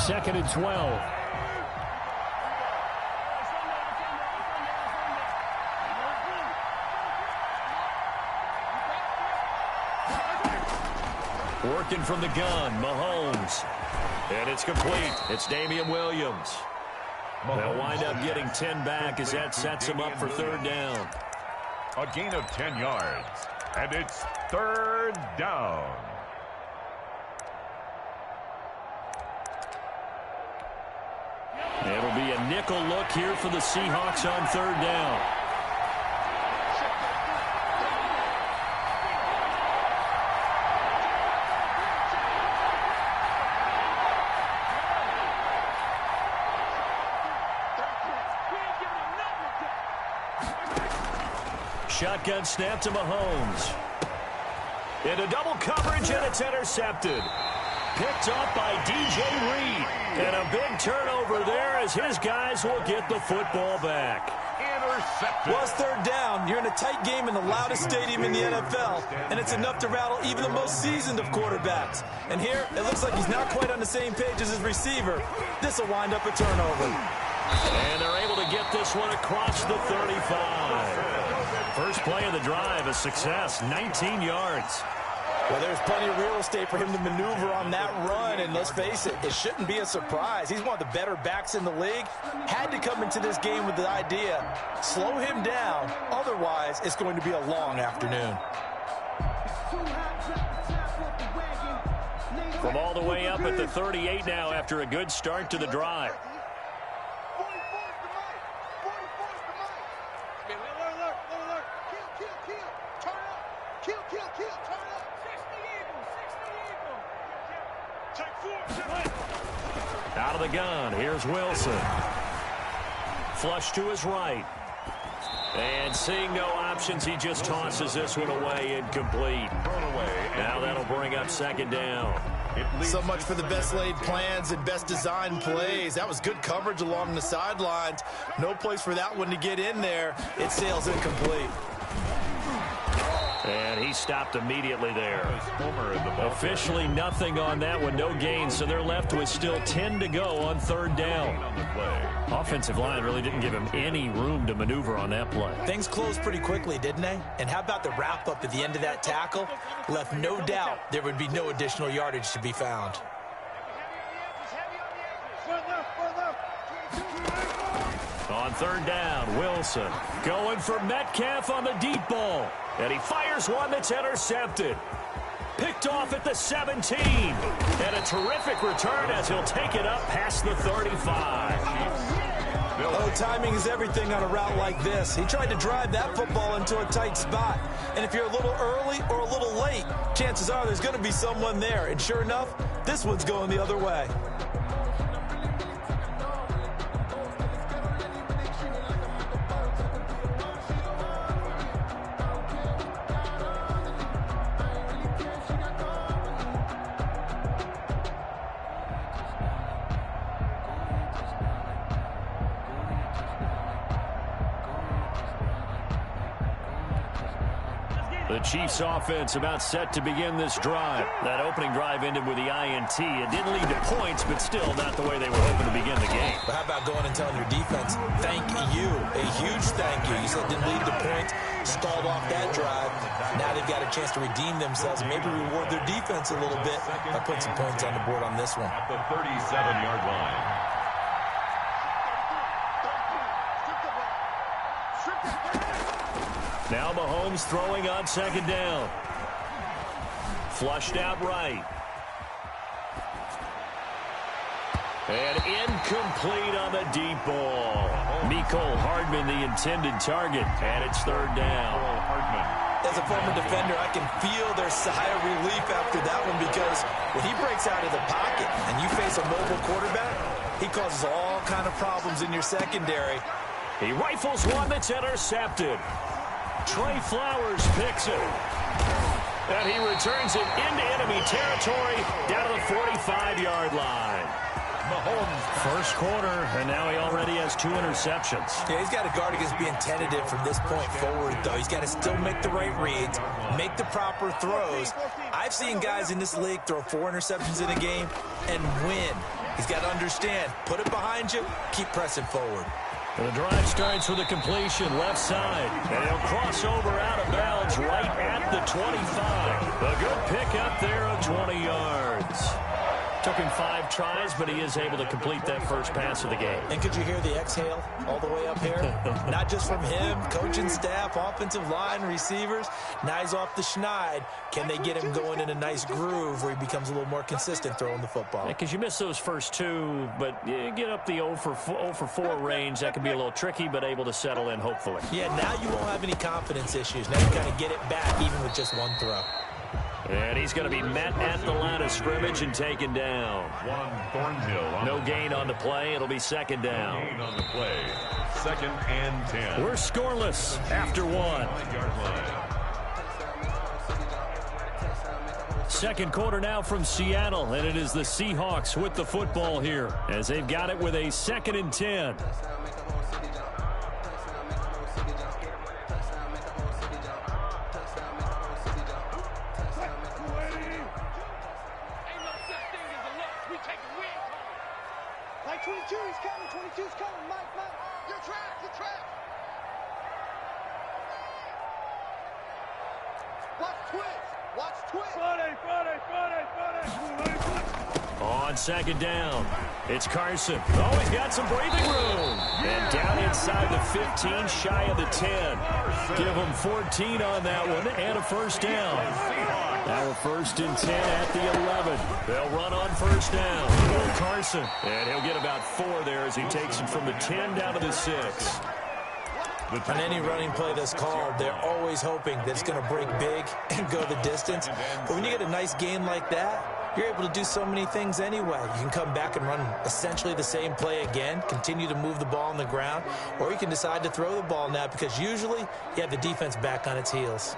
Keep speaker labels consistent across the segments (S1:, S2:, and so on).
S1: 2nd and 12.
S2: Working from the gun, Mahomes. And it's complete. It's Damian Williams. They'll wind up getting 10 back as that sets them up for 3rd down.
S3: A gain of 10 yards. And it's 3rd down.
S2: It'll be a nickel look here for the Seahawks on 3rd down. Shotgun snap to Mahomes. Into double coverage, and it's intercepted. Picked up by DJ Reed. And a big turnover there as his guys will get the football back.
S3: Intercepted.
S4: Well, it's 3rd down. You're in a tight game in the loudest stadium in the NFL, and it's enough to rattle even the most seasoned of quarterbacks. And here, it looks like he's not quite on the same page as his receiver. This will wind up a turnover.
S2: And they're able to get this one across the 35. First play of the drive, a success, 19 yards.
S4: Well, there's plenty of real estate for him to maneuver on that run, and let's face it, it shouldn't be a surprise. He's one of the better backs in the league. Had to come into this game with the idea, slow him down, otherwise it's going to be a long afternoon.
S2: From all the way up at the 38 now after a good start to the drive. Out of the gun, here's Wilson. Flush to his right. And seeing no options, he just tosses this one away, incomplete. Now that'll bring up 2nd down.
S4: So much for the best laid plans and best designed plays. That was good coverage along the sidelines. No place for that one to get in there. It sails incomplete.
S2: And he stopped immediately there. Officially nothing on that one, no gain, so they're left with still 10 to go on 3rd down. Offensive line really didn't give him any room to maneuver on that play.
S4: Things closed pretty quickly, didn't they? And how about the wrap-up at the end of that tackle? Left no doubt there would be no additional yardage to be found.
S2: On 3rd down, Wilson going for Metcalf on the deep ball. And he fires one that's intercepted. Picked off at the 17. And a terrific return as he'll take it up past the 35.
S4: Oh, timing is everything on a route like this. He tried to drive that football into a tight spot. And if you're a little early or a little late, chances are there's going to be someone there. And sure enough, this one's going the other way.
S2: The Chiefs offense about set to begin this drive. That opening drive ended with the INT. It didn't lead to points, but still not the way they were hoping to begin the game.
S4: But how about going and telling your defense, thank you, a huge thank you. You said it didn't lead to points, stalled off that drive. Now they've got a chance to redeem themselves and maybe reward their defense a little bit by putting some points on the board on this one.
S3: At the 37-yard line.
S2: Now Mahomes throwing on 2nd down. Flushed out right. And incomplete on the deep ball. Mecole Hardman, the intended target, and it's 3rd down.
S4: As a former defender, I can feel their sigh of relief after that one because when he breaks out of the pocket and you face a mobile quarterback, he causes all kind of problems in your secondary.
S2: He rifles one that's intercepted. Trey Flowers picks it. And he returns it into enemy territory down to the 45-yard line. Mahomes, first quarter, and now he already has 2 interceptions.
S4: Yeah, he's got to guard against being tentative from this point forward, though. He's got to still make the right reads, make the proper throws. I I've seen guys in this league throw 4 interceptions in a game and win. He's got to understand, put it behind you, keep pressing forward.
S2: The drive starts with a completion left side. And he'll cross over out of bounds right at the 25. A good pickup there of 20 yards. Took him 5 tries, but he is able to complete that first pass of the game.
S4: And could you hear the exhale all the way up here? Not just from him, coaching staff, offensive line, receivers. Now he's off the schneid. Can they get him going in a nice groove where he becomes a little more consistent throwing the football?
S2: Because you miss those first 2, but you get up the 0 for 4 range. That can be a little tricky, but able to settle in, hopefully.
S4: Yeah, now you won't have any confidence issues. Now you kind of get it back even with just 1 throw.
S2: And he's going to be met at the line of scrimmage and taken down. No gain on the play. It'll be second down.
S3: No gain on the play. 2nd and 10.
S2: We're scoreless after 1. Second quarter now from Seattle, and it is the Seahawks with the football here as they've got it with a 2nd and 10. On second down, it's Carson. Oh, he's got some breathing room. And down inside the 15, shy of the 10. Give him 14 on that one and a first down. Now a 1st and 10 at the 11. They'll run on first down. Will Carson. And he'll get about 4 there as he takes it from the 10 down to the 6.
S4: On any running play that's called, they're always hoping that it's going to break big and go the distance. But when you get a nice gain like that, you're able to do so many things anyway. You can come back and run essentially the same play again, continue to move the ball on the ground, or you can decide to throw the ball now because usually you have the defense back on its heels.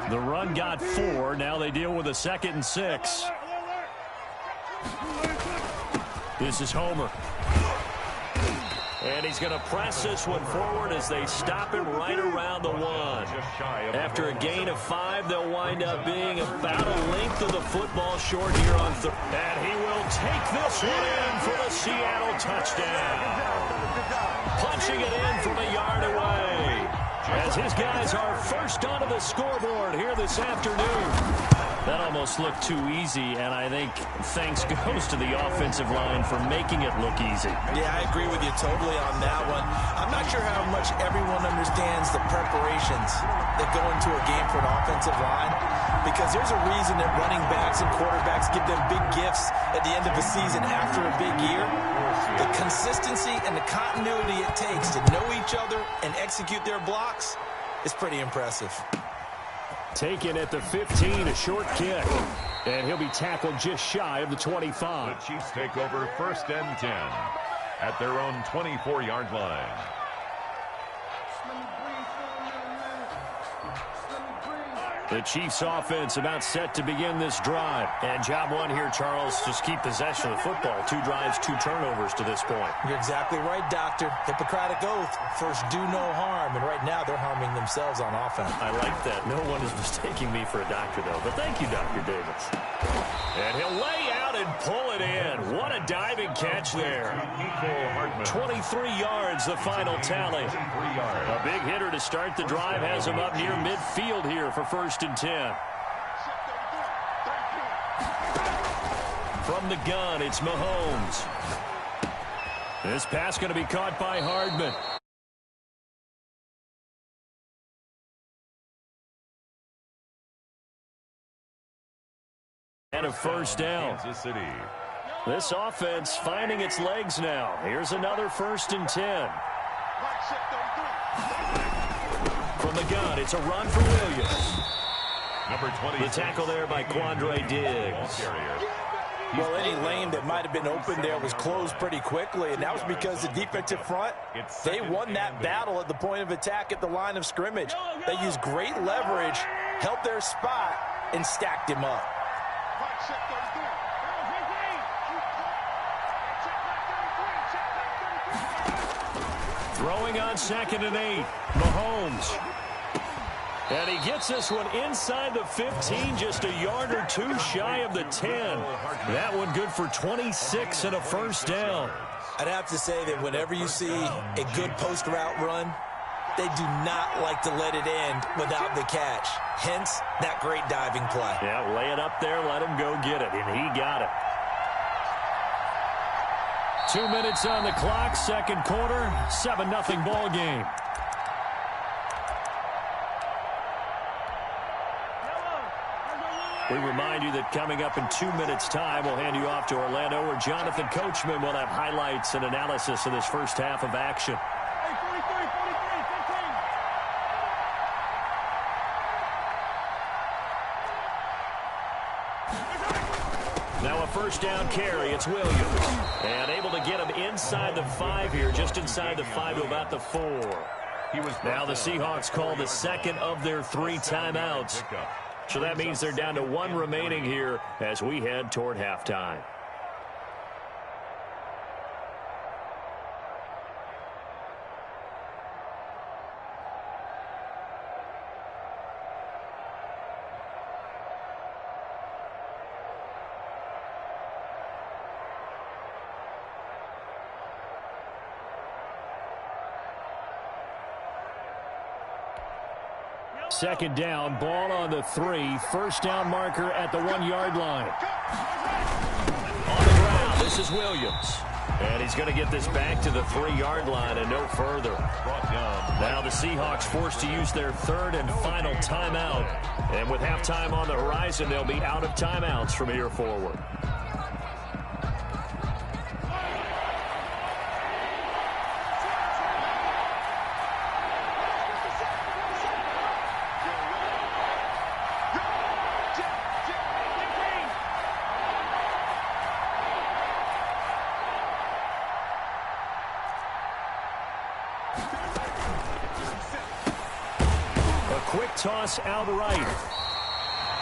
S2: The run got 4. Now they deal with a 2nd and 6. This is Homer. And he's going to press this one forward as they stop him right around the 1. After a gain of 5, they'll wind up being about a length of the football short here on third. And he will take this one in for the Seattle touchdown. Punching it in from a yard away. As his guys are first onto the scoreboard here this afternoon. That almost looked too easy, and I think thanks goes to the offensive line for making it look easy.
S4: Yeah, I agree with you totally on that one. I'm not sure how much everyone understands the preparations that go into a game for an offensive line, because there's a reason that running backs and quarterbacks give them big gifts at the end of the season after a big year. The consistency and the continuity it takes to know each other and execute their blocks is pretty impressive.
S2: Taken at the 15, a short kick. And he'll be tackled just shy of the 25.
S3: The Chiefs take over 1st and 10 at their own 24-yard line.
S2: The Chiefs offense about set to begin this drive. And job 1 here, Charles, just keep possession of the football. 2 drives, 2 turnovers to this point.
S4: You're exactly right, Doctor. Hippocratic oath. First, do no harm. And right now, they're harming themselves on offense.
S2: I like that. No one is mistaking me for a doctor, though. But thank you, Dr. Davis. And he'll lay out and pull it in. What a diving catch there. 23 yards, the final tally. A big hitter to start the drive has him up near midfield here for 1st and 10. From the gun, it's Mahomes. This pass going to be caught by Hardman. And a first down. This offense finding its legs now. Here's another 1st and 10. From the gun, it's a run for Williams.
S3: Number 20.
S2: The tackle there by Quandre Diggs.
S4: Well, any lane that might have been open there was closed pretty quickly, and that was because the defensive front, they won that battle at the point of attack at the line of scrimmage. They used great leverage, held their spot, and stacked him up. Throwing on
S2: 2nd and 8. Mahomes. And he gets this one inside the 15, just a yard or two shy of the 10. That one good for 26 and a first down.
S4: I'd have to say that whenever you see a good post route run, they do not like to let it end without the catch. Hence, that great diving play.
S2: Yeah, lay it up there, let him go get it, and he got it. 2 minutes on the clock, second quarter, 7-0 ball game. We remind you that coming up in 2 minutes' time, we'll hand you off to Orlando, where Jonathan Coachman will have highlights and analysis of this first half of action. Now a first down carry. It's Williams. And able to get him inside the 5 here, just inside the 5 to about the 4. Now the Seahawks call the second of their 3 timeouts. So that means they're down to 1 remaining here as we head toward halftime. Second down, ball on the 3. First down marker at the 1-yard line. On the ground, this is Williams. And he's going to get this back to the 3-yard line and no further. Now the Seahawks forced to use their 3rd and final timeout. And with halftime on the horizon, they'll be out of timeouts from here forward. Toss outright.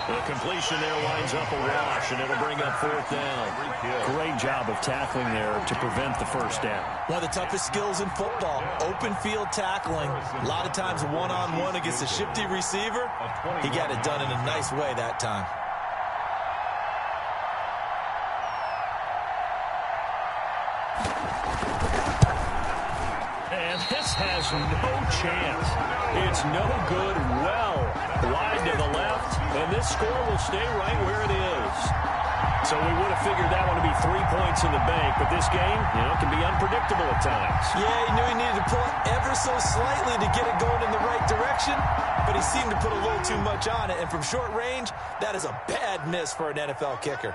S2: The completion there winds up a wash, and it'll bring up 4th down. Great job of tackling there to prevent the first down.
S4: One of the toughest skills in football, open field tackling. A lot of times one-on-one against a shifty receiver. He got it done in a nice way that time.
S2: And this has no chance. It's no good. Well wide to the left, and this score will stay right where it is. So we would have figured that one to be 3 points in the bank, but this game, can be unpredictable at times.
S4: Yeah, he knew he needed to pull it ever so slightly to get it going in the right direction, but he seemed to put a little too much on it, and from short range, that is a bad miss for an NFL kicker.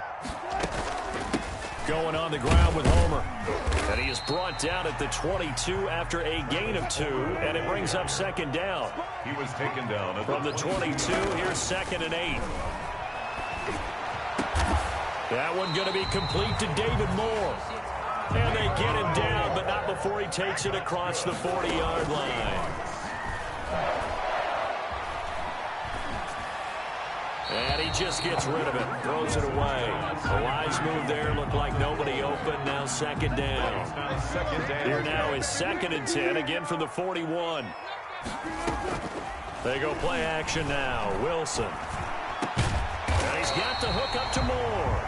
S2: Going on the ground with Homer. And he is brought down at the 22 after a gain of 2, and it brings up second down.
S3: He was taken down at
S2: from the 22. Here's 2nd and 8. That one going to be complete to David Moore. And they get him down, but not before he takes it across the 40-yard line. And he just gets rid of it, throws it away. A wise move there, looked like nobody open. Now second down. Here now is 2nd and 10, again from the 41. They go play action now. Wilson. And he's got the hook up to Moore.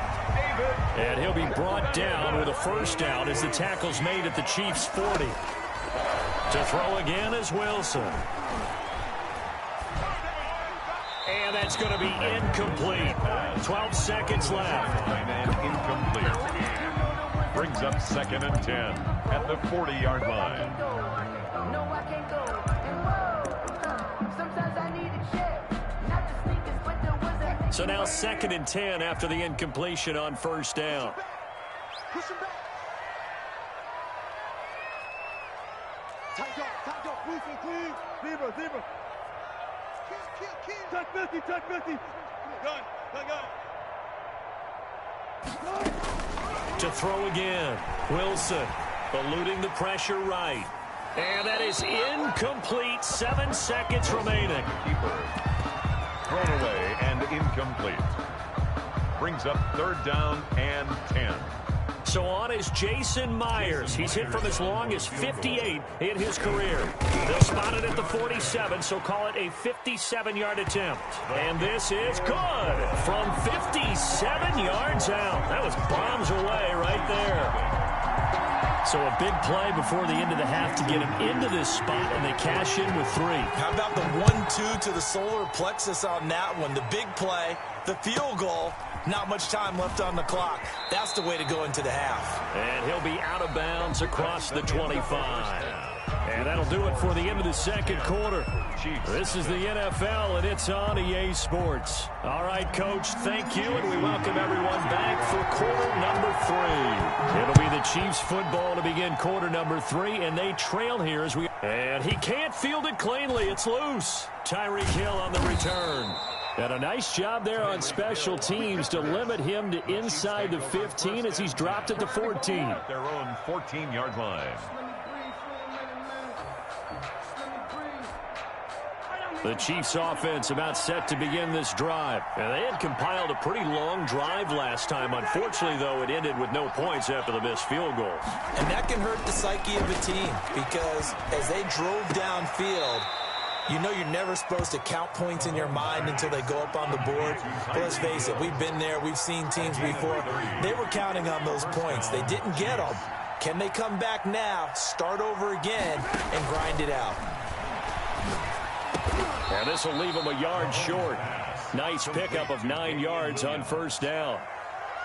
S2: And he'll be brought down with a first down as the tackle's made at the Chiefs' 40. To throw again is Wilson. And that's going to be incomplete. 12 seconds left.
S3: And incomplete. Brings up 2nd and 10 at the 40-yard line.
S2: So now 2nd and 10 after the incompletion on first down. To throw again. Wilson eluding the pressure right. And that is incomplete. 7 seconds remaining.
S3: Thrown away and incomplete. Brings up 3rd down and 10.
S2: So on is Jason Myers. He's hit from as long as 58 in his career. They'll spot it at the 47, so call it a 57-yard attempt. And this is good from 57 yards out. That was bombs away right there. So a big play before the end of the half to get him into this spot, and they cash in with 3.
S4: How about the 1-2 to the solar plexus on that one? The big play, the field goal, not much time left on the clock. That's the way to go into the half.
S2: And he'll be out of bounds across the 25. And that'll do it for the end of the second quarter. This is the NFL, and it's on EA Sports. All right, Coach, thank you, and we welcome everyone back for quarter number 3. It'll be the Chiefs football to begin quarter number 3, and they trail here as we... And he can't field it cleanly. It's loose. Tyreek Hill on the return. And a nice job there on special teams to limit him to inside the 15 as he's dropped at the 14.
S3: At their own 14-yard line.
S2: The Chiefs offense about set to begin this drive. And they had compiled a pretty long drive last time. Unfortunately, though, it ended with no points after the missed field goal.
S4: And that can hurt the psyche of a team because as they drove downfield, you know you're never supposed to count points in your mind until they go up on the board. But let's face it, we've been there. We've seen teams before. They were counting on those points. They didn't get them. Can they come back now, start over again, and grind it out?
S2: And this will leave him a yard short. Nice pickup of 9 yards on first down.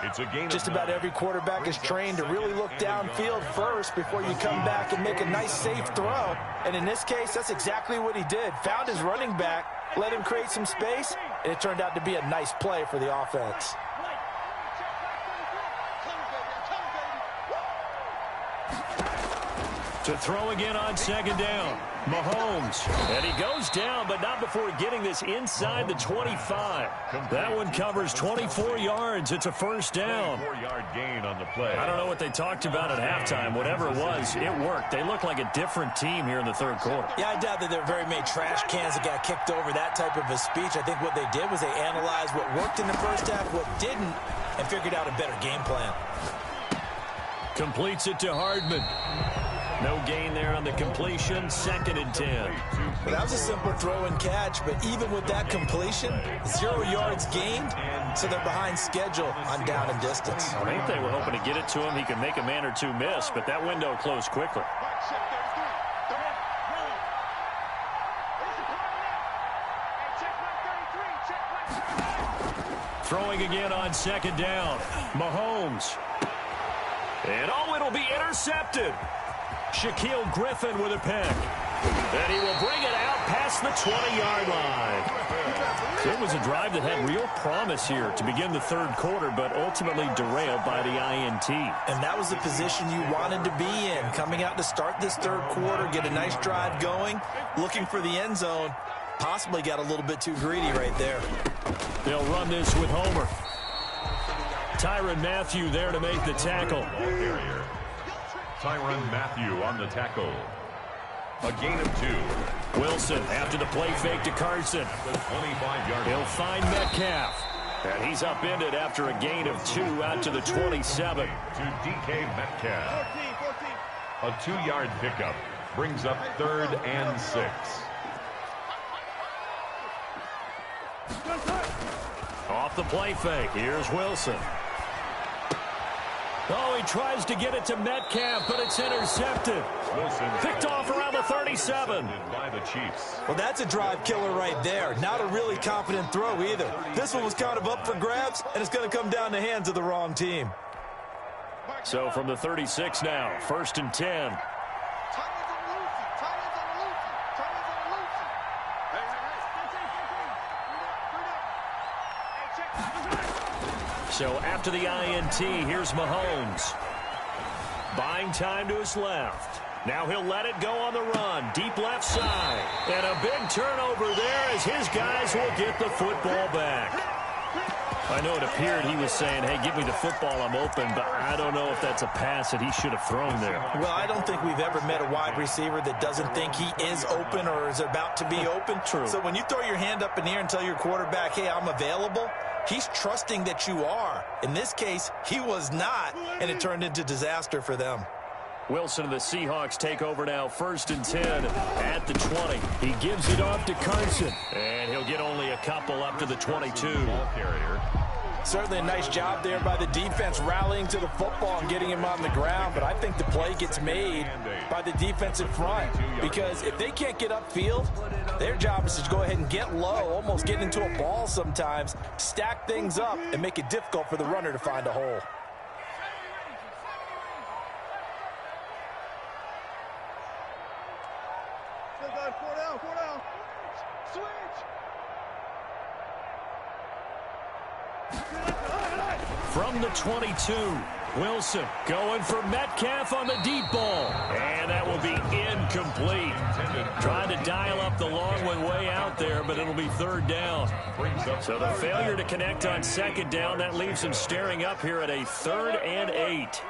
S3: It's a game.
S4: Just about every quarterback is trained to really look downfield first before you come back and make a nice, safe throw. And in this case, that's exactly what he did. Found his running back, let him create some space, and it turned out to be a nice play for the offense.
S2: To throw again on second down. Mahomes. And he goes down, but not before getting this inside the 25. That one covers 24 yards. It's a first down.
S3: 4-yard gain on the play.
S2: I don't know what they talked about at halftime. Whatever it was, it worked. They look like a different team here in the third quarter.
S4: Yeah, I doubt that there are very many trash cans that got kicked over that type of a speech. I think what they did was they analyzed what worked in the first half, what didn't, and figured out a better game plan.
S2: Completes it to Hardman. No gain there on the completion. 2nd and 10.
S4: Well, that was a simple throw and catch, but even with that completion, 0 yards gained, so they're behind schedule on down and distance.
S2: I think they were hoping to get it to him. He could make a man or two miss, but that window closed quickly. Throwing again on second down. Mahomes. And it'll be intercepted. Shaquille Griffin with a pick. And he will bring it out past the 20-yard line. So it was a drive that had real promise here to begin the third quarter, but ultimately derailed by the INT.
S4: And that was the position you wanted to be in. Coming out to start this third quarter, get a nice drive going, looking for the end zone. Possibly got a little bit too greedy right there.
S2: They'll run this with Homer. Tyrann Mathieu there to make the tackle.
S3: Tyrann Mathieu on the tackle. A gain of 2.
S2: Wilson after the play fake to Carson.
S3: 25-yard.
S2: He'll find Metcalf. And he's upended after a gain of 2 out to the 27.
S3: To DK Metcalf. A 2-yard pickup brings up 3rd and 6.
S2: Off the play fake. Here's Wilson. Oh, he tries to get it to Metcalf, but it's intercepted.
S3: Wilson
S2: picked off around the 37.
S3: By the Chiefs.
S4: Well, that's a drive killer right there. Not a really confident throw either. This one was kind of up for grabs, and it's going to come down the hands of the wrong team.
S2: So from the 36 now, 1st and 10. So after the INT, here's Mahomes. Buying time to his left. Now he'll let it go on the run. Deep left side. And a big turnover there as his guys will get the football back. I know it appeared he was saying, hey, give me the football, I'm open, but I don't know if that's a pass that he should have thrown there.
S4: Well, I don't think we've ever met a wide receiver that doesn't think he is open or is about to be open.
S2: True.
S4: So when you throw your hand up in the air and tell your quarterback, hey, I'm available, He's trusting that you are. In this case, he was not, and it turned into disaster for them.
S2: Wilson and the Seahawks take over now, 1st and 10 at the 20. He gives it off to Carson, and he'll get only a couple up to the 22.
S3: Ball carrier.
S4: Certainly a nice job there by the defense rallying to the football and getting him on the ground, but I think the play gets made by the defensive front because if they can't get upfield, their job is to go ahead and get low, almost get into a ball sometimes, stack things up, and make it difficult for the runner to find a hole.
S1: Four down. Switch.
S2: From the 22, Wilson going for Metcalf on the deep ball. And that will be incomplete. Trying to dial up the long one way out there, but it'll be 3rd down. So the failure to connect on 2nd down, that leaves him staring up here at a 3rd and 8.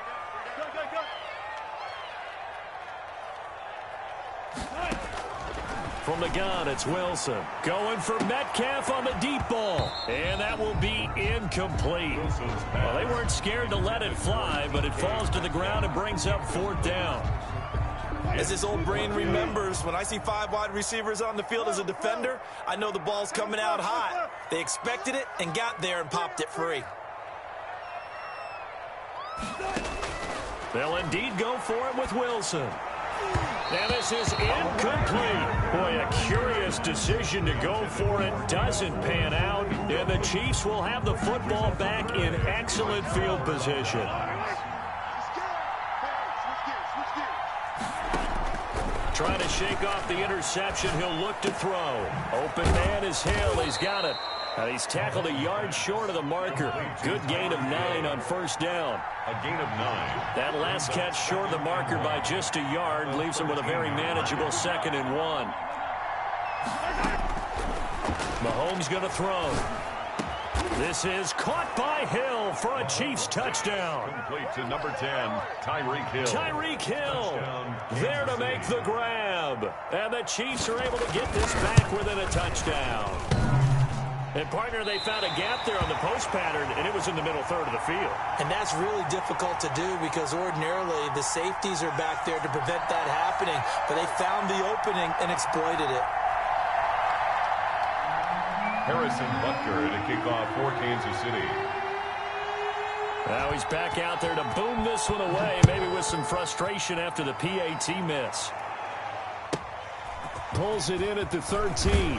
S2: From the gun, it's Wilson. Going for Metcalf on the deep ball. And that will be incomplete. Well, they weren't scared to let it fly, but it falls to the ground and brings up 4th down.
S4: As this old brain remembers, when I see 5 wide receivers on the field as a defender, I know the ball's coming out hot. They expected it and got there and popped it free.
S2: They'll indeed go for it with Wilson. And this is incomplete. Boy, a curious decision to go for it doesn't pan out. And the Chiefs will have the football back in excellent field position. Trying to shake off the interception. He'll look to throw. Open man is Hill. He's got it. And he's tackled a yard short of the marker. Good gain of 9 on 1st down.
S3: A gain of 9.
S2: That last catch short of the marker by just a yard leaves him with a very manageable 2nd and 1. Mahomes going to throw. This is caught by Hill for a Chiefs touchdown.
S3: Complete to number 10, Tyreek Hill.
S2: Tyreek Hill there to make the grab. And the Chiefs are able to get this back within a touchdown. And, partner, they found a gap there on the post pattern, and it was in the middle 3rd of the field.
S4: And that's really difficult to do because ordinarily the safeties are back there to prevent that happening. But they found the opening and exploited it.
S3: Harrison Butker to kick off for Kansas City.
S2: Now he's back out there to boom this one away, maybe with some frustration after the PAT miss. Pulls it in at the 13.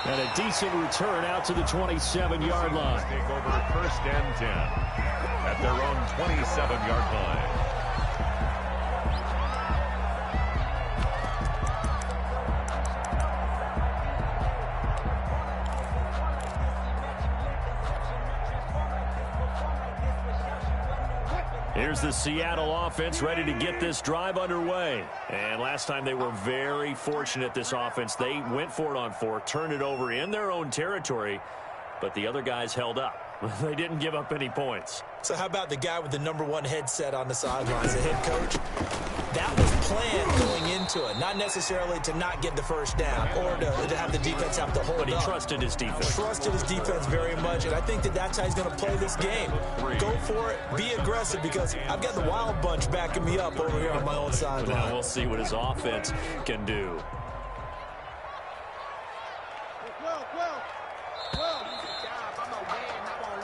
S2: And a decent return out to the 27-yard line.
S3: Take over 1st and 10 at their own 27-yard line.
S2: Here's the Seattle offense ready to get this drive underway. And last time they were very fortunate, this offense. They went for it on 4, turned it over in their own territory, but the other guys held up. They didn't give up any points.
S4: So how about the guy with the number 1 headset on the sidelines, the head coach? That was planned going into it, not necessarily to not get the 1st down or to have the defense have to hold up.
S2: But he trusted his defense.
S4: Trusted his defense very much, and I think that's how he's going to play this game. Go for it, be aggressive, because I've got the wild bunch backing me up over here on my own sideline.
S2: Now we'll see what his offense can do.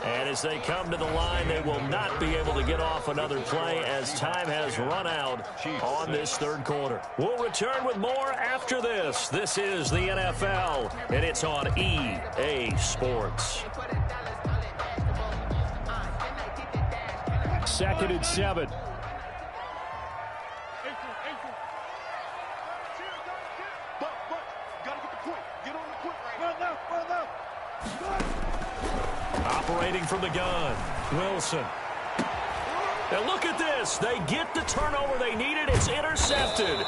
S2: And as they come to the line, they will not be able to get off another play as time has run out on this 3rd quarter. We'll return with more after this. This is the NFL, and it's on EA Sports. 2nd and 7. Operating from the gun, Wilson. And look at this. They get the turnover they needed. It's intercepted.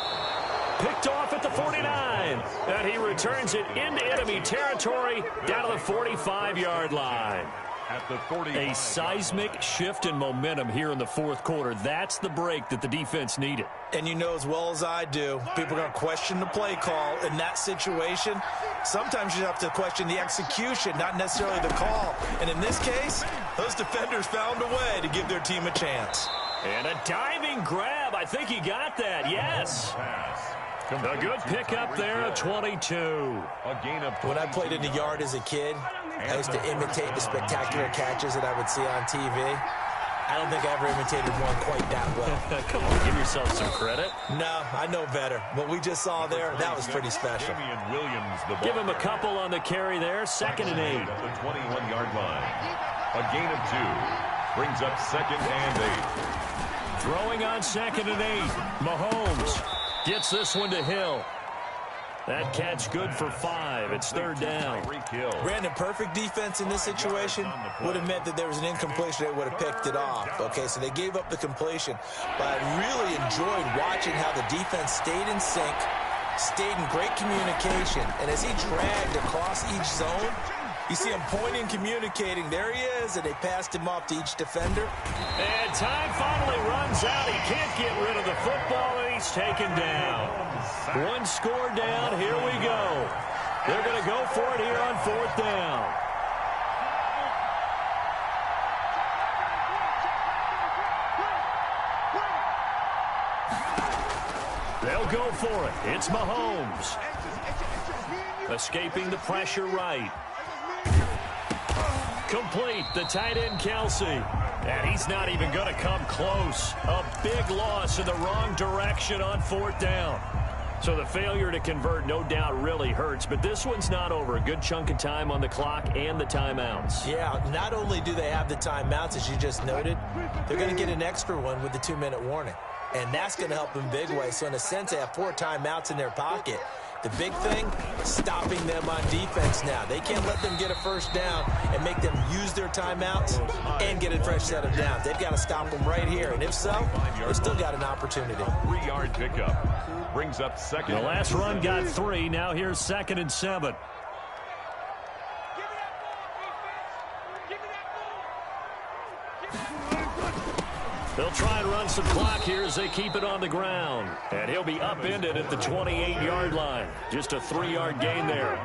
S2: Picked off at the 49. And he returns it into enemy territory down to the 45-yard line.
S3: at the 45.
S2: A seismic shift in momentum here in the fourth quarter. That's the break that the defense needed.
S4: And you know as well as I do, people are going to question the play call in that situation. Sometimes you have to question the execution, not necessarily the call. And in this case, those defenders found a way to give their team a chance.
S2: And a diving grab. I think he got that. Yes. A good pickup there at 22.
S3: A gain of 22.
S4: When I played in the yard as a kid, I used to imitate the spectacular catches that I would see on TV. I don't think I ever imitated one quite that well.
S2: Come on, give yourself some credit.
S4: No, I know better. What we just saw there, that was pretty special.
S3: Williams, the
S2: Give him a couple on the carry there. 2nd and 8.
S3: At the 21-yard line. A gain of 2. Brings up 2nd and 8.
S2: Throwing on 2nd and 8. Mahomes gets this one to Hill. That catch good for 5. It's 3rd down.
S4: Brandon, perfect defense in this situation would have meant that there was an incompletion. They would have picked it off. Okay, so they gave up the completion. But I really enjoyed watching how the defense stayed in sync, stayed in great communication. And as he dragged across each zone, you see him pointing, communicating. There he is, and they passed him off to each defender.
S2: And time finally runs out. He can't get rid of the football, and he's taken down. One score down. Here we go. They're going to go for it here on 4th down. They'll go for it. It's Mahomes. Escaping the pressure right. Complete, the tight end, Kelsey. And he's not even going to come close. A big loss in the wrong direction on 4th down. So the failure to convert, no doubt, really hurts. But this one's not over. A good chunk of time on the clock and the timeouts.
S4: Yeah, not only do they have the timeouts, as you just noted, they're going to get an extra one with the 2-minute warning. And that's going to help them big way. So in a sense, they have 4 timeouts in their pocket. The big thing, stopping them on defense now. They can't let them get a first down and make them use their timeouts and get a fresh set of downs. They've got to stop them right here. And if so, they've still got an opportunity.
S3: 3-yard pickup. Brings up 2nd.
S2: The last run got 3. Now here's 2nd and 7. They'll try and run some clock here as they keep it on the ground. And he'll be upended at the 28-yard line. Just a 3-yard gain there.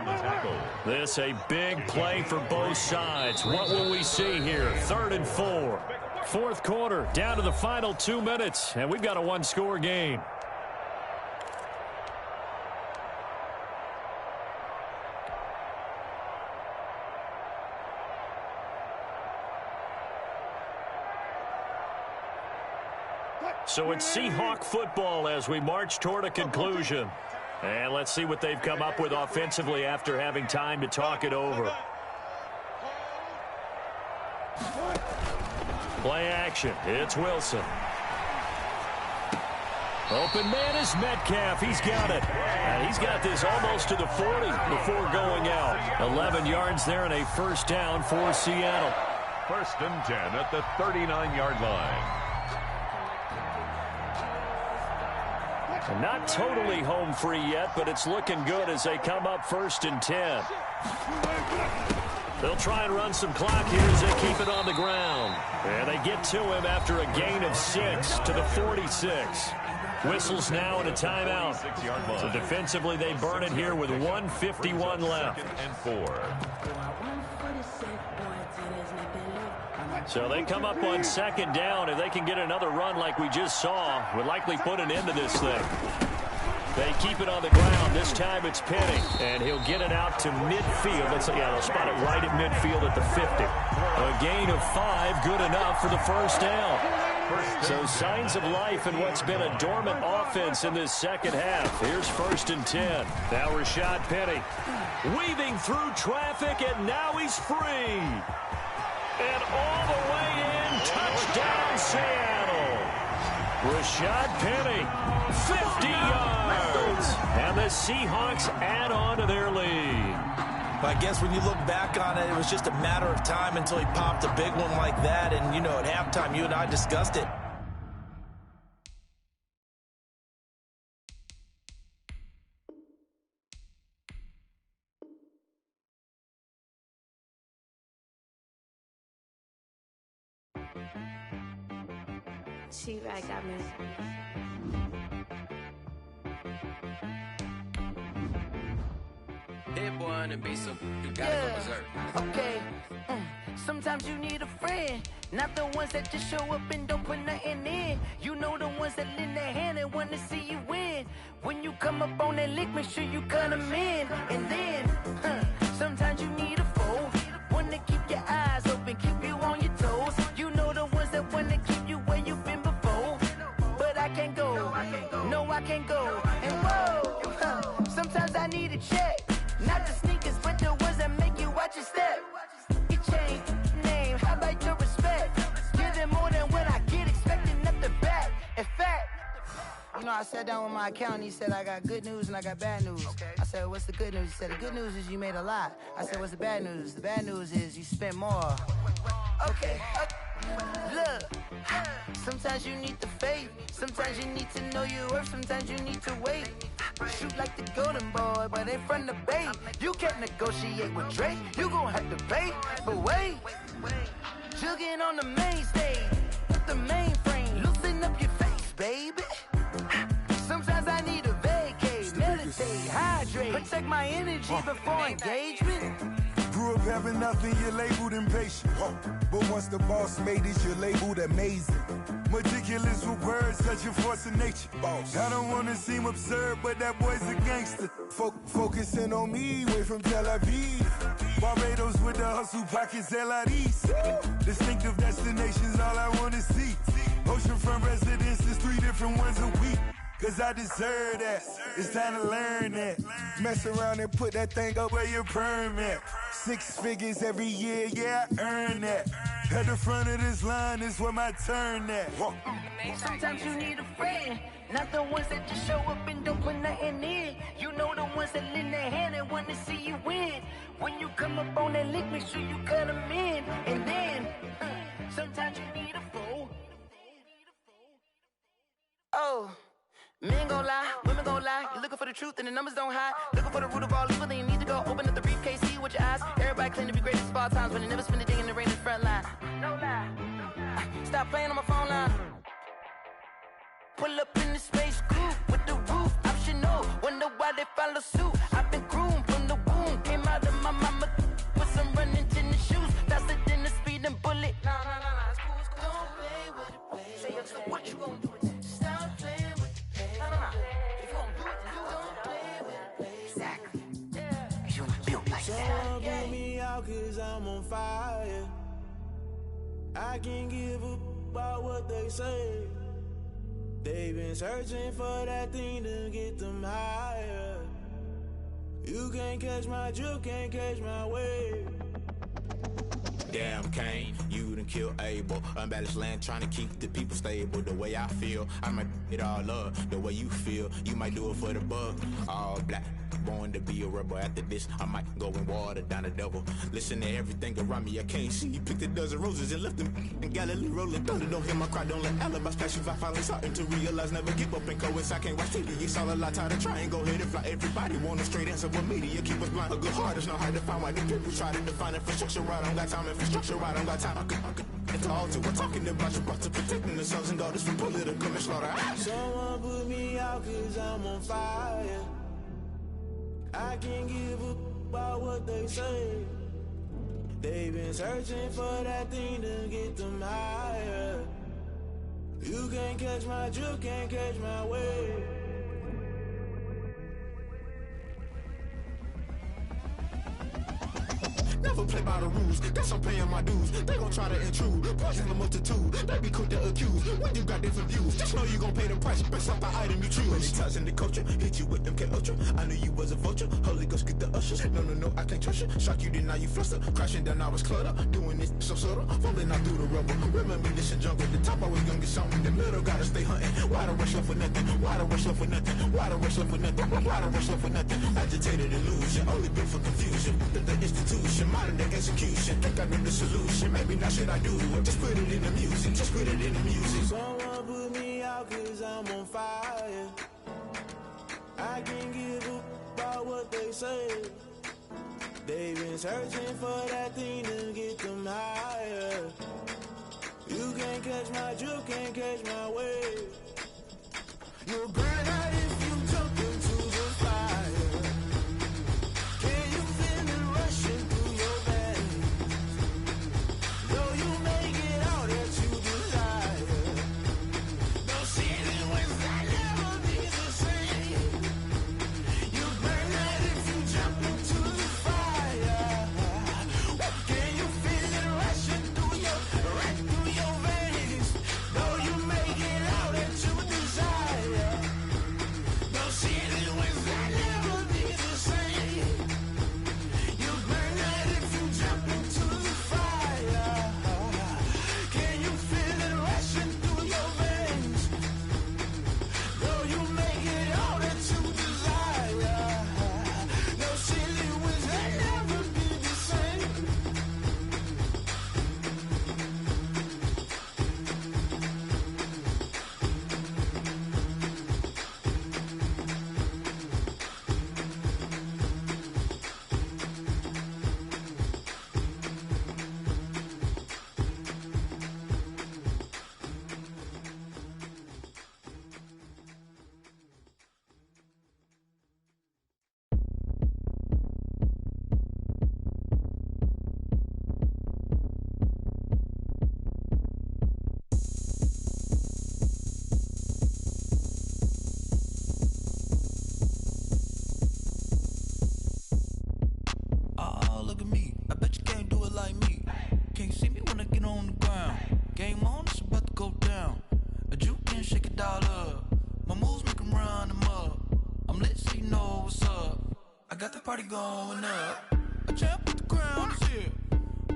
S2: This a big play for both sides. What will we see here? 3rd and 4. Fourth quarter, down to the final 2 minutes. And we've got a one-score game. So it's Seahawk football as we march toward a conclusion. And let's see what they've come up with offensively after having time to talk it over. Play action. It's Wilson. Open man is Metcalf. He's got it. And he's got this almost to the 40 before going out. 11 yards there and a first down for Seattle.
S3: 1st and 10 at the 39-yard line.
S2: Not totally home free yet, but it's looking good as they come up 1st and 10. They'll try and run some clock here as they keep it on the ground. And they get to him after a gain of 6 to the 46. Whistles now and a timeout. So defensively they burn it here with 1:51 left.
S3: 2nd and 4.
S2: So they come up on 2nd down. If they can get another run like we just saw, would likely put an end to this thing. They keep it on the ground. This time it's Penny, and he'll get it out to midfield. They'll spot it right at midfield at the 50. A gain of 5, good enough for the first down. So signs of life in what's been a dormant offense in this second half. Here's 1st and 10. Now Rashad Penny weaving through traffic, and now he's free. And all the way in, touchdown Seattle. Rashad Penny, 50 yards. And the Seahawks add on to their lead.
S4: I guess when you look back on it, it was just a matter of time until he popped a big one like that. And, you know, at halftime, you and I discussed it.
S5: T-Rag got me.
S6: Hit boy on the beat, so you gotta go berserk.
S7: Okay. Sometimes you need a friend, not the ones that just show up and don't put nothing in. You know the ones that lend their hand and want to see you win. When you come up on that lick, make sure you cut them in. And then, sometimes you need a foe, one to keep your eyes open, keep you on your toes. You know the ones that want to keep you where you've been before. But I can't go, no I can't go. And whoa, sometimes I need a check, not the sneakers, but the ones that make you watch your step. Your chain, name, how about your respect? Give them more than what I get, expecting at the back. In fact, you know, I sat down with my accountant, he said I got good news and I got bad news. I said, what's the good news? He said, the good news is you made a lot. I said, what's the bad news? The bad news is you spent more. Okay, look, sometimes you need the faith, sometimes you need to know your worth, sometimes you need to wait. Shoot like the golden boy, but in front of the bait. You can't negotiate with Drake, you gon' have to pay. But wait, jugging on the main stage, the mainframe, loosen up your face, baby. Sometimes I need a vacate, meditate, hydrate, protect my energy before engagement.
S8: Grew up having nothing, you're labeled impatient. But once the boss made it, you're labeled amazing. Meticulous with words, such a force of nature. I don't wanna seem absurd, but that boy's a gangster. Focusing on me, way from Tel Aviv. Barbados with the hustle pockets, LIDs. Distinctive destinations, all I wanna see. Oceanfront residences, 3 different ones a week. Cause I deserve that, it's time to learn that. Mess around and put that thing up where your permit. 6 figures every year, yeah, I earn that. At the front of this line is where my turn at.
S7: Sometimes you need a friend, not the ones that just show up and don't put nothing in. You know the ones that lend their hand and want to see you win. When you come up on that lick, make sure you cut them in. And then, sometimes you need a foe. Oh. Men gon' lie, women gon' lie. You're looking for the truth and the numbers don't hide. Looking for the root of all evil, then you need to go open up the briefcase, see with your eyes. Everybody claim to be greatest of all times, but they never spend a day in the rain in the front line. No lie. Stop playing on my phone line. Pull up in the space coupe with the roof optional. Wonder why they follow suit. I've been groomed from the womb. Came out of my mama with some running tennis shoes. Faster than the speeding bullet. No, it's cool, it's cool. Don't play with it, play. Say yo, so what you gon' do?
S9: Someone put me out cause I'm on fire. I can't give up about what they say. They've been searching for that thing to get them higher. You can't catch my drift, can't catch my wave.
S10: Damn Kane, you done killed Abel. Unbalanced land trying to keep the people stable. The way I feel, I might it all up. The way you feel, you might do it for the bug. All black, born to be a rebel. After this, I might go and water down the devil. Listen to everything around me, I can't see. Picked a dozen roses and left them in Galilee rolling thunder. Don't hear my cry, don't let alibis pass you. I finally starting to realize, never give up and coincide. I can't watch TV, it's all a lot. Tired of trying, go ahead and fly. Everybody want a straight answer, but media keep us blind. A good heart is not hard to find. Why the people try to define infrastructure right? I don't got time, infrastructure right? I don't got time. I could it's all to we're talking about you, brought to protecting the sons and daughters from political and slaughter.
S9: Someone put me out cause I'm on fire. I can't give up about what they say. They've been searching for that thing to get them higher. You can't catch my drift, can't catch my wave.
S10: Never play by the rules, guess I'm paying my dues. They gon' try to intrude, poison the multitude. They be quick to accuse, when you got different views. Just know you gon' pay the price, based off the item you choose. Many times in the culture, hit you with them K-Ultra. I knew you was a vulture, Holy Ghost get the ushers. No, I can't trust you. Shock you, then now you fluster. Crashing down, I was cluttered. Doing this so subtle, falling out through the rubble. Remember this in jungle, the top always gonna get something. The middle gotta stay hunting. Why the rush up for nothing? Why the rush up for nothing? Why the rush up for nothing? Why the rush up for nothing? Agitated illusion, only built for confusion. The institution, modern day execution. Think I know the solution, maybe not should I do it. Just put it in the music, just put it in the music.
S9: Someone put me out cause I'm on fire. I can't give up about what they say. They've been searching for that thing to get them higher. You can't catch my drift, can't catch my wave. You'll burn out if you jump into the fire. Can you feel it rushing through your veins? Though you may get all that you desire, those city winds that never be the same. You burn out if you jump into the fire. Can you feel it rushing through your veins? Though you may get all that you desire, those city winds that never be the same. You burn out if you jump into the fire. Can you feel it rushing through your veins? Though you may get all that you desire, those silly winds that never be the same.
S11: Oh, look at me. I bet you can't do it like me. Can't see me when I get on the ground. Game on, it's about to go down. A juke can shake it all up. My moves make 'em run them up. I'm lit so you know what's up. I got the party going up. A champ with the crown is here.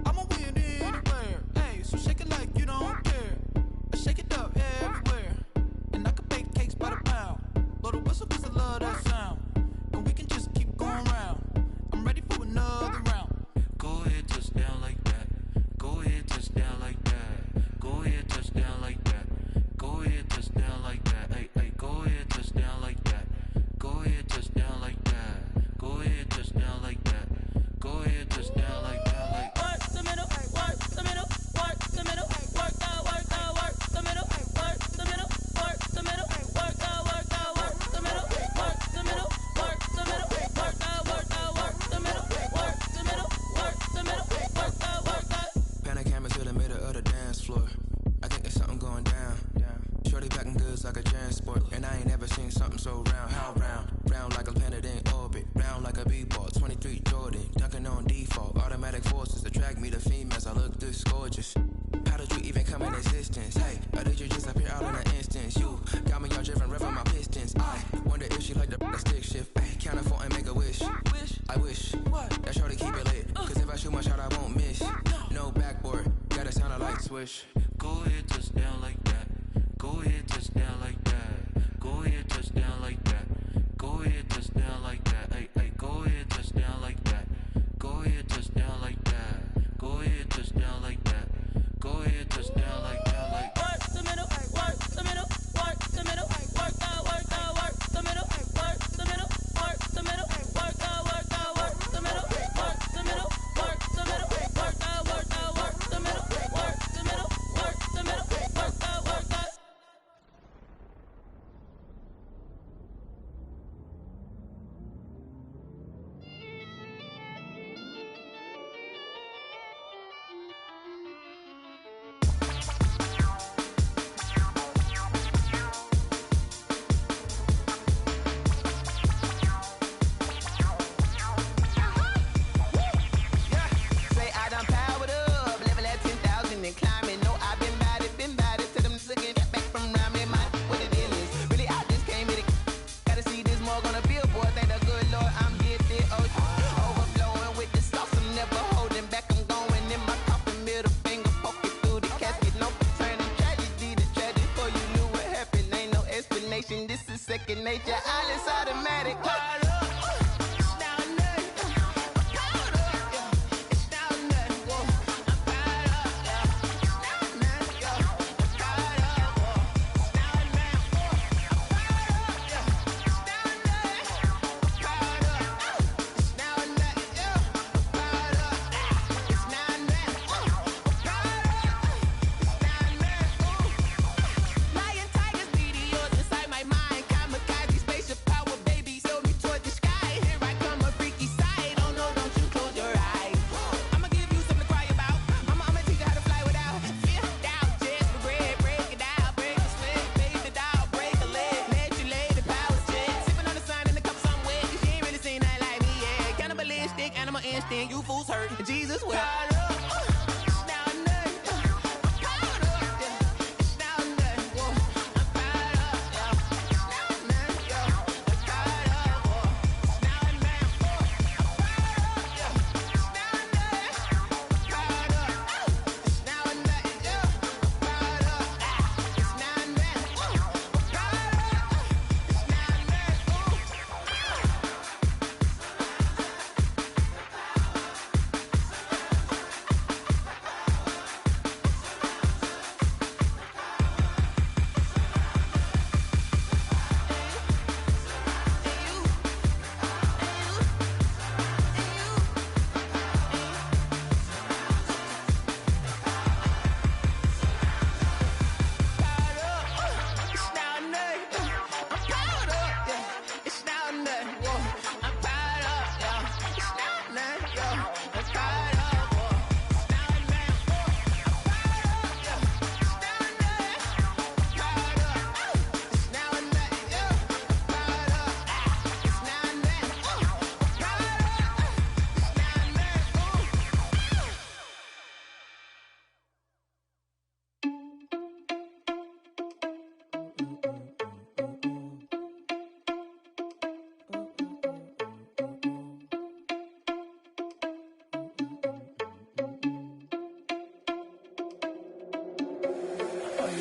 S11: I'ma win anywhere. Hey, so shake it like you don't care. I shake it up everywhere. And I can bake cakes by the pound. Blow the whistle 'cause I love that sound. And we can just keep going round. I'm ready for another round. Go ahead, touch down like that. Go ahead, touch down like that. Go ahead, touch down like that. Go ahead, touch down like that. Hey, hey, go ahead, touch down like that. Go ahead, touch down like that. Go ahead, touch down like that. Go ahead, touch down like that. Like
S7: Work the middle, work the middle, work the middle, work out, work out, work the middle, work the middle, work the middle, work out, work out, work the middle, work the middle, work the middle, work out, work out, work the middle, work the middle, work the middle, work out, work out.
S11: Panic camera to the middle of the dance floor. I think there's something going down. Shorty packing goods like a transport. And I ain't never seen something so round. How round? Round like a planet in orbit. Round like a b-ball. 23 Jordan. Dunking on default. Automatic forces attract me to females. I look this gorgeous. How did you even come in existence? Hey, or did you just appear out in an instance? You got me all driven, revving my pistons. I wonder if she like the stick shift. Hey, count a 4 and make a wish. I wish that shorty keep it lit. 'Cause if I shoot my shot, I won't miss. No backboard, gotta sound a light switch. Go ahead, touch down like that. Go ahead, touch down like that. Go ahead, touch down like that. Go ahead, touch down like that. Hey, hey, go ahead, touch down like that. Go ahead, touch down like that. Go ahead, touch down like that. Go ahead, touch down like that. Like
S7: Work the middle, work the middle, work the middle, work out, work out, work the middle, work the middle, work the middle, work out, work out, work the middle, work the middle, work the middle, work out, work out, work the middle, work the middle, work the middle, work out, work out.
S12: Say I done powered up, level at 10,000 and climbing. No, I've been bad it. Tell them to get back from around me. My what the deal is. Really, I just came here to gotta see this more gonna be a boy. Thank the good Lord, I'm gifted. Oh, overflowing with the sauce. I'm never holding back. I'm going in my coffin, middle finger poking through the casket. No turning tragedy to tragic. Before you knew what happened, ain't no explanation. This is second nature. All is automatic. Jesus will.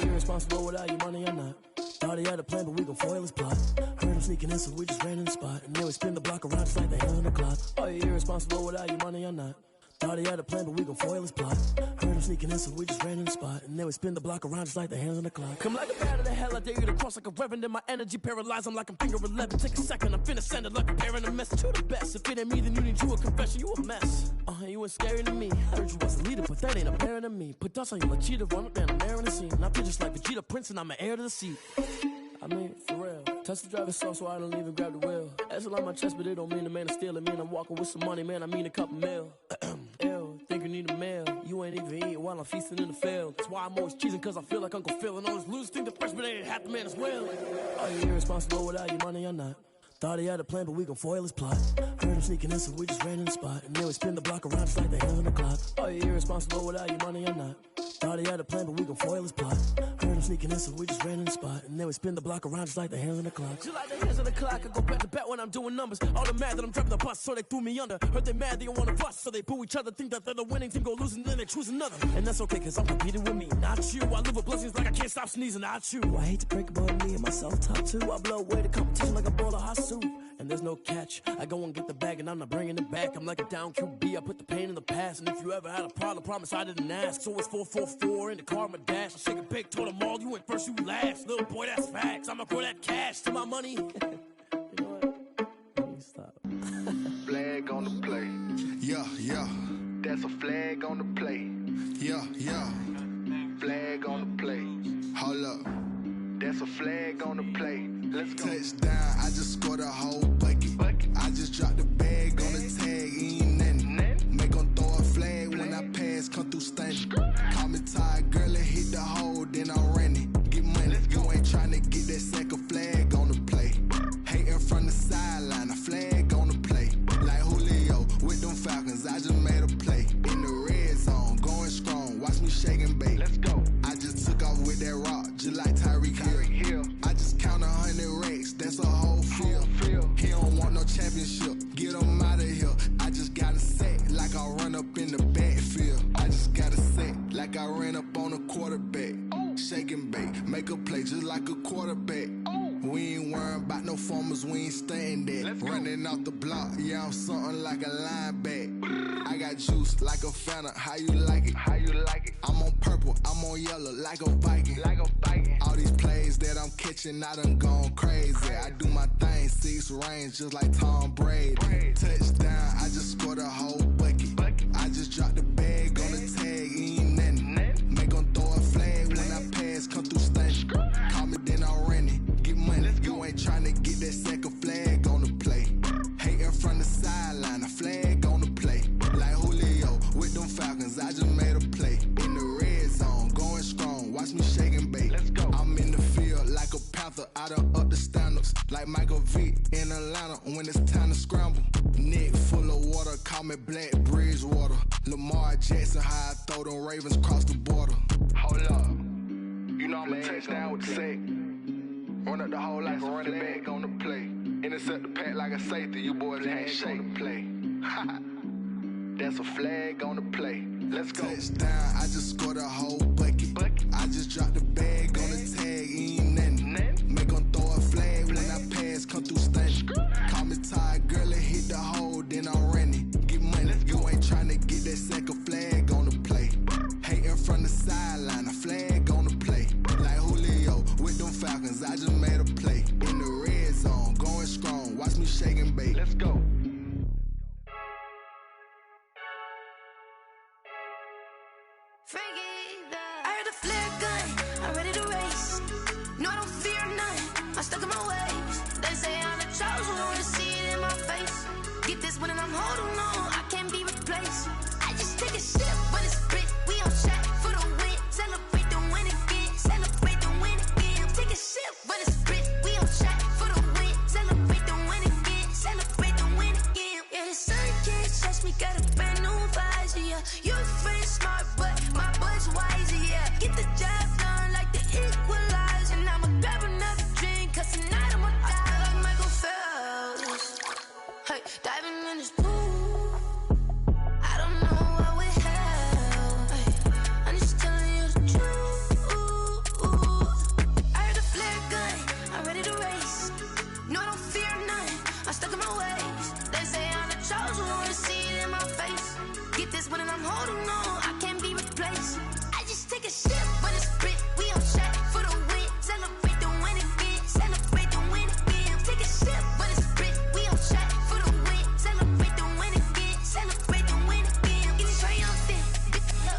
S13: Irresponsible without your money or not. Thought he had a plan, but we gon' foil his plot. Heard him sneaking in, so we just ran in the spot. And then we spin the block around just like the hands on the clock. Are you irresponsible without your money or not? Thought he had a plan, but we gon' foil his plot. Heard him sneaking in, so we just ran in the spot. And then we spin the block around just like the hands on the clock. Come like a bat of the hell, I dare you to cross like a reverend. And my energy paralyzed, I'm like I'm finger 11. Take a second, I'm finna send it like a parent, a message. You the best, if it ain't me, then you need you a confession. You a mess, you ain't scary to me. Heard you was a leader, but that ain't apparent to me. Put dust on you like cheetah, run up, man, I'm air in the scene. And I feel just like Vegeta Prince, and I'm an heir to the seat. I mean, for real. Touch the driver's soft, so I don't even grab the wheel. That's on my chest, but it don't mean the man is stealing. Mean I'm walking with some money, man, I mean a couple mil. Ew, think you need a meal. You ain't even eating while I'm feasting in the field. That's why I'm always cheesing, cause I feel like Uncle Phil. And all those losers think the freshman ain't half the man as well. Are you irresponsible without your money or not? Thought he had a plan, but we gon' foil his plot. Heard him sneaking in, so we just ran in the spot. And then we spin the block around just like the hands on the clock. Are you irresponsible without your money or not? Thought he had a plan, but we gon' foil his plot. Heard him sneaking in, so we just ran in the spot. And then we spin the block around just like the hands on the clock. Just like the hands on the clock, I go back to back when I'm doing numbers. All the mad that I'm driving the bus, so they threw me under. Heard they mad, they don't wanna bust, so they boo each other. Think that they're the winning team, go losing, then they choose another. And that's okay, cause I'm competing with me, not you. I live with blessings like I can't stop sneezing, not you. I hate to break about me and my self-talk too. I blow away the competition like a bowl of hot soup. And there's no catch. I go and get the bag and I'm not bringing it back. I'm like a down QB, I put the pain in the past. And if you ever had a problem, promise I didn't ask. So it's 444 in the car, my dash. I shake a big, told them all, you went first, you last. Little boy, that's facts. I'ma grow that cash to my money. You know what? Let me stop.
S14: Flag on the play.
S8: Yeah, yeah.
S14: That's a flag on the play.
S8: Yeah, yeah.
S14: Flag on the play.
S8: Hold up.
S14: That's a flag on the play. Let's go.
S8: Touchdown, I just scored a whole bucket. I just dropped the bag on the tag, ain't nothing. Make them throw a flag when I pass, come through stunning. Call me tired, girl, and hit the hole, then I'm running. Get money, you ain't tryna get that second flag on the play. Hating from the sideline, a flag on the play. Like Julio with them Falcons, I just made a play. In the red zone, going strong, watch me shake and bake.
S14: Let's go.
S8: I just took off with that rock, just like Tyreek Hill. I just count 100 racks, that's a whole field. He don't want no championship, get him out of here. I just got a set, like I run up in the backfield. I just got a set, like I ran up on a quarterback. Shake and bake, make a play just like a quarterback. We ain't worrying about no formers, we ain't staying there. Running off the block, yeah, I'm something like a linebacker. I got juice like a Fanta, how you like it?
S14: How you like it?
S8: I'm on purple, I'm on yellow, like a Viking.
S14: Like a Viking.
S8: All these plays that I'm catching, I done gone crazy. I do my thing, 6 range, just like Tom Brady. Touchdown, I just scored a whole bucket. I just dropped the bag on the tag, ain't nothing. Make them throw a flag when I pass, come through stunning. Call me, then I'm running. Get money, you ain't tryna get that second flag on the play. Hating from the sideline, a flag on the play. Like Julio with them Falcons, I just made a play. In the red zone, going strong, watch me shake and bake.
S14: Let's go.
S8: I'm in the field like a panther, I done up the standards. Like Michael Vick in Atlanta when it's time to scramble. Neck full of water, call me Black Bridgewater.
S10: know them Ravens crossed the border.
S14: Hold up. You know I'm a touchdown with the sack. Run up the hole like a running back on the play. Intercept the pack like a safety. You boys ain't shake the play. That's a flag on the play. Let's go.
S10: Touchdown, I just scored a whole bucket. I just dropped the bag on the tag, ain't nothing. Make them throw a flag when I pass, come through stunning. Call me tired, girl, it hit the hole, then I'm running. Get money, you ain't tryna get that second flag on the play. Hating from the sideline, a flag on the play. Like Julio with them Falcons, I just made a play. In the red zone, going strong, watch me shake and bake.
S14: Let's go.
S7: I heard a flare gun, I'm ready to race. No, I don't fear none, I'm stuck in my ways. They say I'm the chosen one, to see it in my face. Get this one and I'm holding on, I can't be replaced. I just take a sip when it's split, we on track for the win. Celebrate the win again, celebrate the win again. Take a sip when it's split, we on track for the win. Celebrate the win again, celebrate the win again. Yeah, the sun can't touch me, got a brand new visor, yeah. You're friend smart, but my bud's wiser, yeah. Get the job done like the equalizer. And I'ma grab another drink, cause tonight I'ma die like Michael Phelps. Hey, diving in this pool, I don't know what we have. Hey, I'm just telling you the truth. I heard a flare gun, I'm ready to race. No, I don't fear none, I'm stuck in my ways. They say I'm the chosen one, to see it in my face. Get this one and I'm holding on, I can't be replaced. I just take a sip when it's split, we on track for the win. Celebrate the win again, celebrate the win again. Take a sip when it's split, we on track for the win. Celebrate the win again, celebrate the win again. Getting triumphant,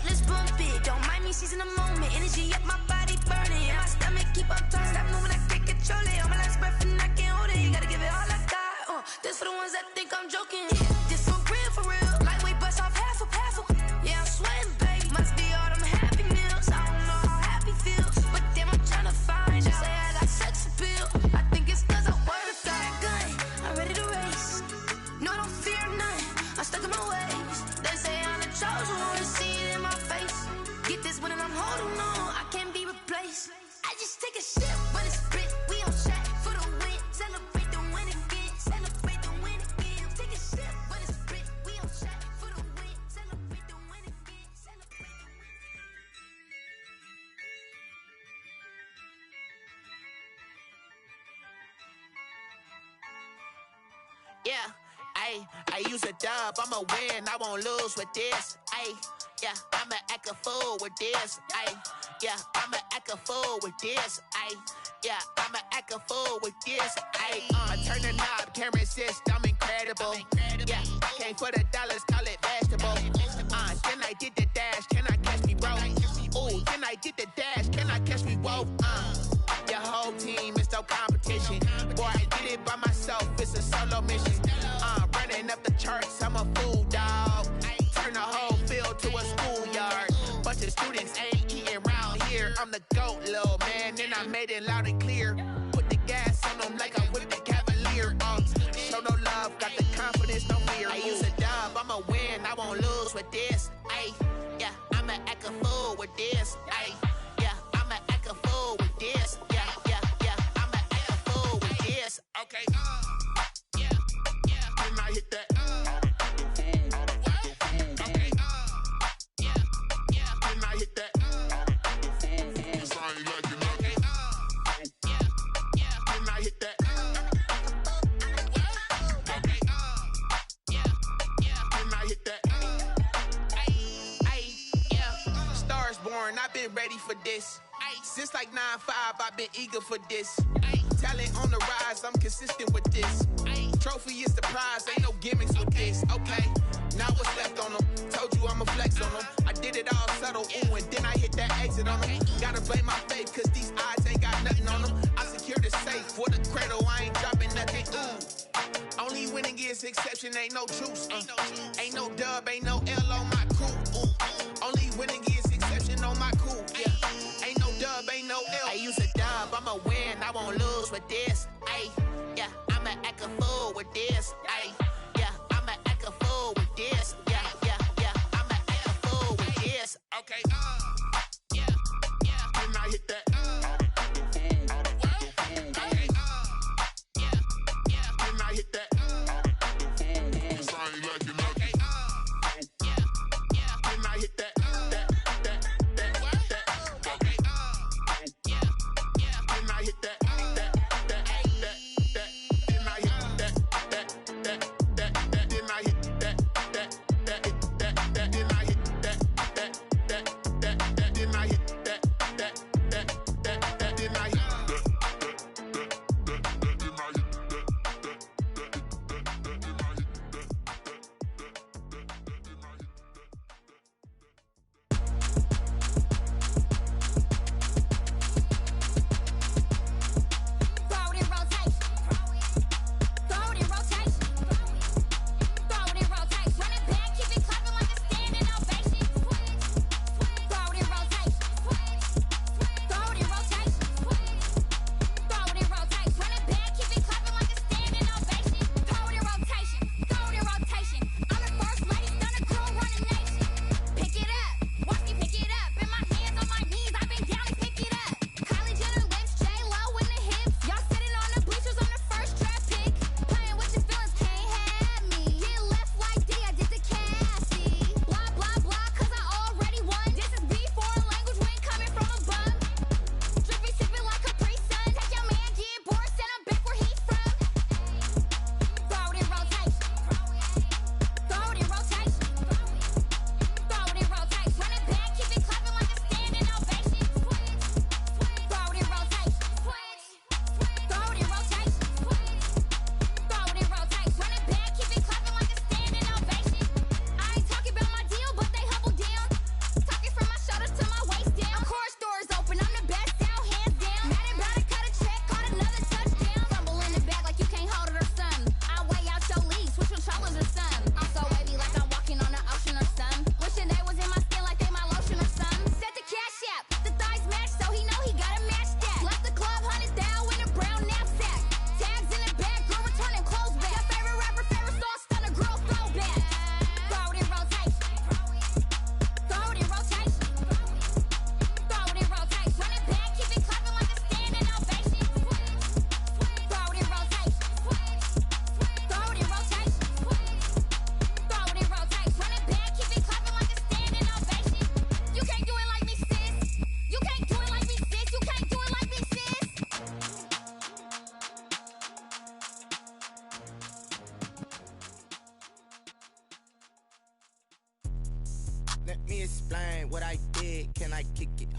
S7: let's bump it. Don't mind me seizing the moment, energy up my body burning. And my stomach keep on turning, stop moving, I can't control it. On my last breath and I can't hold it, you gotta give it all I got. This for the ones that think I'm joking. This for real, lightweight bust off half a. Yeah, I'm sweating, baby. Must be all them happy meals. I don't know how happy feels, but damn, I'm trying to find out. Say I got sex appeal. I think it's cause I wear the flag gun. I'm ready to race. No, I don't fear none. I'm stuck in my ways. They say I'm the chosen one, to see it in my face. Get this one and I'm holding on, I can't be replaced. I just take a sip when it's split. We on track for the win. Celebrate the win again. Celebrate the win again. Take a sip when it's split. We on track for the win. Celebrate the win again. Celebrate the win.
S15: Yeah, I use a dub, I'ma win, I won't lose with this. Yeah, I'ma act a fool with this. Yeah, I'ma act a fool with this. Yeah, I'ma act a fool with this. I turn the knob, camera assist, I'm incredible. Yeah, came for the dollars, call it vegetable. Then I did the dash, can I catch me, bro? Ooh, then I did the dash, can I catch me, whoa? Your whole team is no competition. Boy, I did it by myself, it's a solo mission. Running up the charts, I'm a fool, dog. Turn the whole field to a schoolyard. Bunch of students ain't eating round here. I'm the GOAT, little man, and I made it loud and clear. Put the gas on them like I whipped the Cavalier. Show no love, got the confidence, no fear. I use a dub, I'ma win, I won't lose with this. Yeah, I'ma act a fool with this. Yeah, I'ma act a fool with this. Yeah, I'ma act a fool with this. Okay, yeah, can I hit that? Okay, yeah, can I hit that? Cause I ain't like it. Okay, yeah, can I hit that? Okay, yeah, can I hit that? Yeah, Stars born, I've been ready for this. Since like 9-5, I've been eager for this. Talent on the rise, I'm consistent with this. Trophy is the prize, ain't no gimmicks with this. Okay, now what's left on them? Told you I'ma flex on them. I did it all subtle, ooh, and then I hit that exit on them. Gotta blame my faith, cause these odds ain't got nothing on them. I secure the safe for the cradle, I ain't dropping nothing, ooh. Only winning is exception, ain't no truce. Ain't no dub, ain't no L on my crew. Only winning is exception on my crew, yeah. Ain't no dub, ain't no L. I use a dub, I'ma win, I won't lose with this. Yeah, I'ma act a fool with this. Yeah, I'ma act a fool with this. Yeah, I'ma act a fool with this.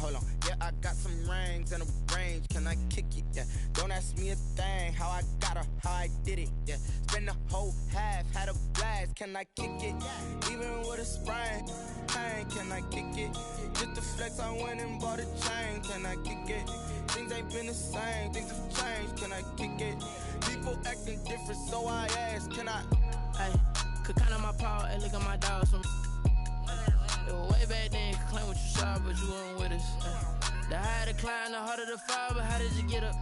S12: Hold on. Yeah, I got some rings and a range. Can I kick it? Yeah. Don't ask me a thing. How I got her, how I did it. Yeah. Spend the whole half, had a blast. Can I kick it? Even with a sprain. Pain, can I kick it? Just the flex, I went and bought a chain. Can I kick it? Things ain't been the same. Things have changed. Can I kick it? People acting different, so I ask. Can I?
S16: Hey, could count on my power. Hey, look at my dogs from. It was way back then, could claim what you saw, but you weren't with us. The higher the climb, the harder the fall, but how did you get up?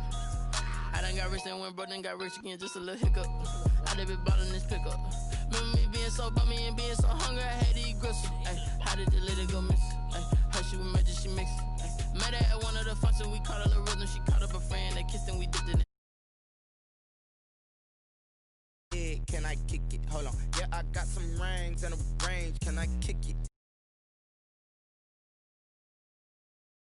S16: I done got rich and went broke, then got rich again, just a little hiccup. I done been bottling this pickup. Remember me being so bummy and being so hungry, I had to eat gristle. Ay, how did the lady go miss? Ay, her she was magic, she mixed. Met her at one of the functions, we caught a little rhythm, she caught up a friend, they kissed and we dipped in it.
S12: Can I kick it? Hold on. Yeah, I got some rings and a range. Can I kick it?